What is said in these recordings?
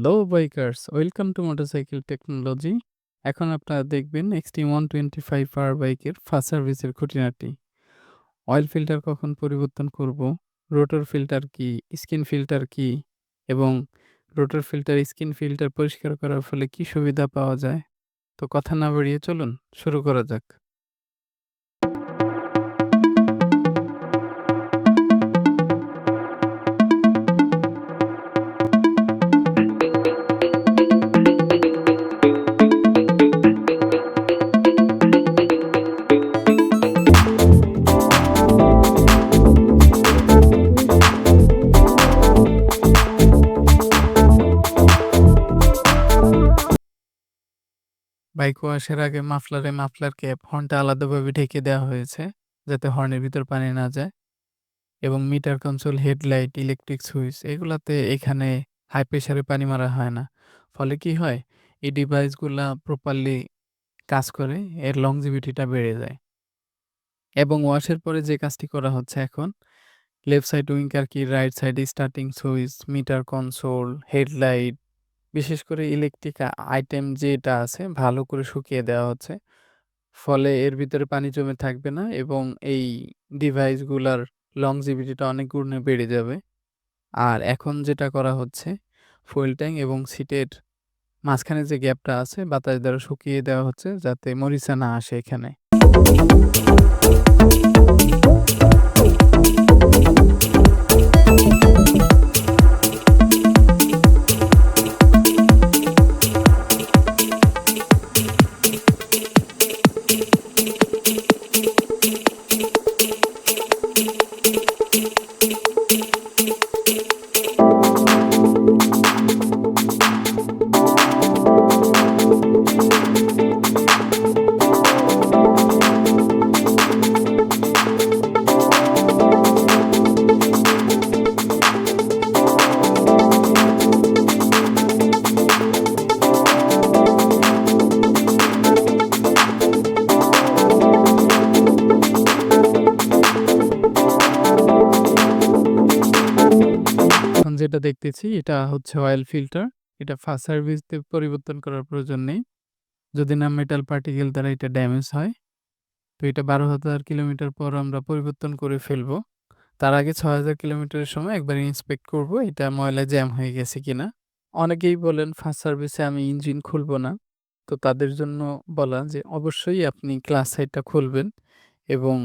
Hello bikers, welcome to motorcycle technology. এখন আপনারা দেখবেন এক্সট্রিম 125 পাওয়ার বাইকের ফার্স্ট সার্ভিসের খুঁটিনাটি। অয়েল ফিল্টার কখন পরিবর্তন করব, রোটর ফিল্টার কি, স্কিন ফিল্টার কি এবং রোটর ফিল্টার, স্কিন ফিল্টার পরিষ্কার করার ফলে কি সুবিধা পাওয়া যায়? তো কথা না বাড়িয়ে চলুন শুরু করা যাক। বাইক ওয়াশের আগে মাফলার ক্যাপ, হর্নটা আলাদাভাবে ঢেকে দেওয়া হয়েছে যাতে হর্নের ভিতর পানি না যায়। এবং metre console, headlight, electric switch এগুলাতে এখানে হাই প্রেশারে পানি মারা হয় না। ফলে কি হয়? এই ডিভাইসগুলা প্রপারলি কাজ করে, এর লংজিভিটিটা বেড়ে যায়। এবং ওয়াশের পরে যে কাজটি করা হচ্ছে এখন, লেফট সাইড উইঙ্কার কি, রাইট সাইডে starting switch, metre console, headlight, বিশেষ করে ইলেকট্রিক আইটেম যেটা আছে ভালো করে শুকিয়ে দেওয়া হচ্ছে। ফলে এর ভিতরে পানি জমে থাকবে না এবং এই ডিভাইসগুলার লংজিভিটিটা অনেক গুণে বেড়ে যাবে। আর এখন যেটা করা হচ্ছে, ফুয়েল ট্যাঙ্ক এবং সিটের মাঝখানে যে গ্যাপটা আছে বাতাস দ্বারা শুকিয়ে দেওয়া হচ্ছে যাতে মরিচা না আসে এখানে। এখন যেটা দেখতেছি এটা হচ্ছে অয়েল ফিল্টার। এটা ফার্স্ট সার্ভিসতে পরিবর্তন করার প্রয়োজন নেই। যদি না মেটাল পার্টিকেল দ্বারা এটা ড্যামেজ হয়, তো এটা ১২,০০০ কিলোমিটার পর আমরা পরিবর্তন করে ফেলবো। তার আগে ৬,০০০ কিলোমিটারের সময় একবার ইন্সপেক্ট করব এটা ময়লা জ্যাম হয়ে গেছে কিনা। অনেকেই বলেন ফার্স্ট সার্ভিসে আমি ইঞ্জিন খুলব না। তো তাদের জন্য বলা যে অবশ্যই আপনি ক্লাচ সাইডটা খুলবেন এবং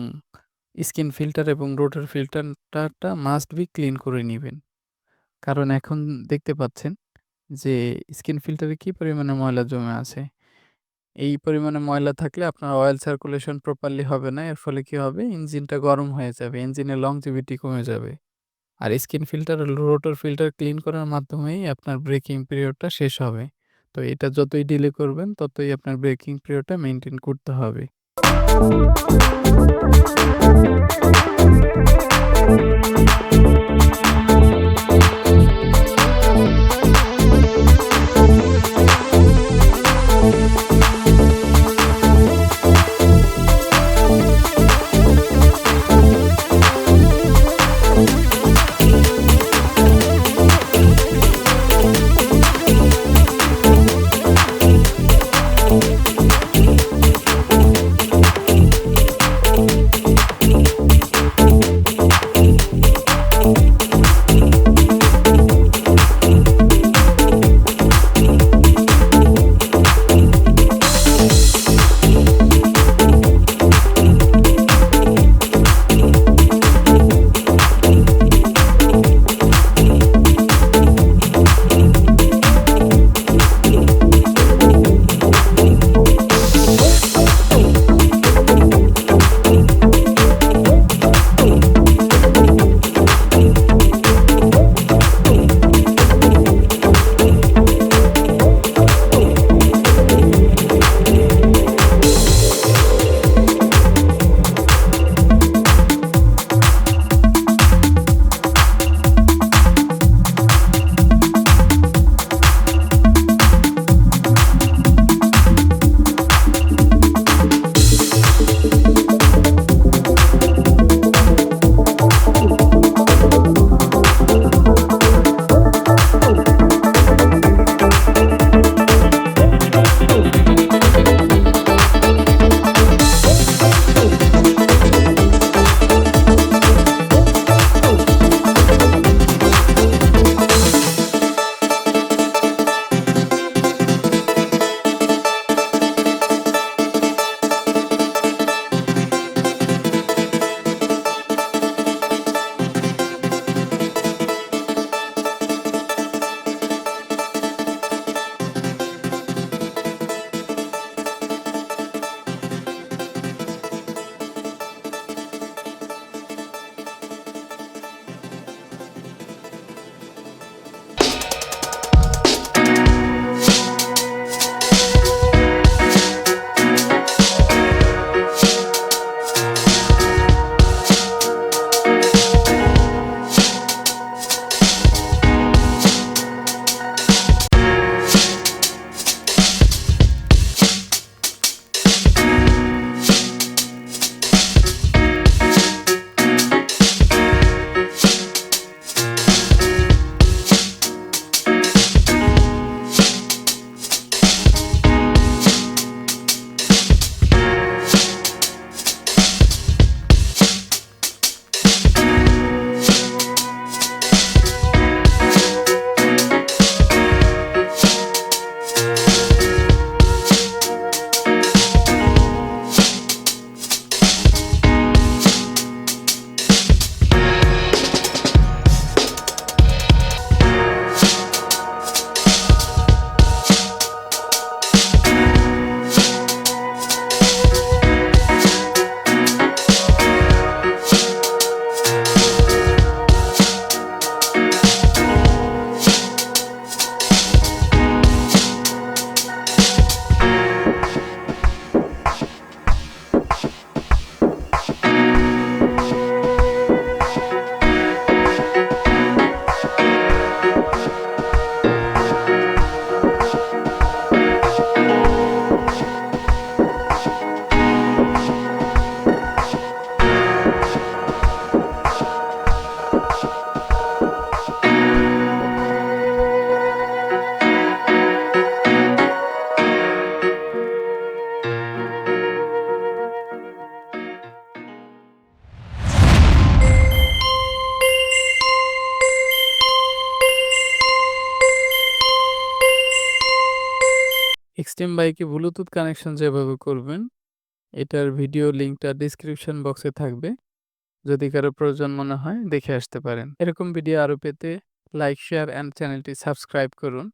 স্কিন ফিল্টার এবং রোটর ফিল্টারটা মাস্ট বি ক্লিন করে নিবেন। কারণ এখন দেখতে পাচ্ছেন যে স্কিন ফিল্টারে কি পরিমাণে ময়লা জমে আছে। এই পরিমাণে ময়লা থাকলে আপনার অয়েল সার্কুলেশন প্রপারলি হবে না। এর ফলে কি হবে? ইঞ্জিনটা গরম হয়ে যাবে। ইঞ্জিনের লংজিভিটি কমে যাবে। আর স্কিন ফিল্টার আর রোটর ফিল্টার ক্লিন করার মাধ্যমেই আপনার ব্রেকিং পিরিয়ডটা শেষ হবে। তো এটা যতই ডিলে করবেন ততই আপনার ব্রেকিং পিরিয়ডটা মেইনটেইন করতে হবে। এক্সট্রিম বাইকে ব্লুটুথ কানেকশন যেভাবে করবেন, এটার ভিডিও লিঙ্কটা ডেসক্রিপশন বক্সে থাকবে। যদি কারো প্রয়োজন মনে হয় দেখে আসতে পারেন। এরকম ভিডিও আরো পেতে লাইক, শেয়ার অ্যান্ড চ্যানেলটি সাবস্ক্রাইব করুন।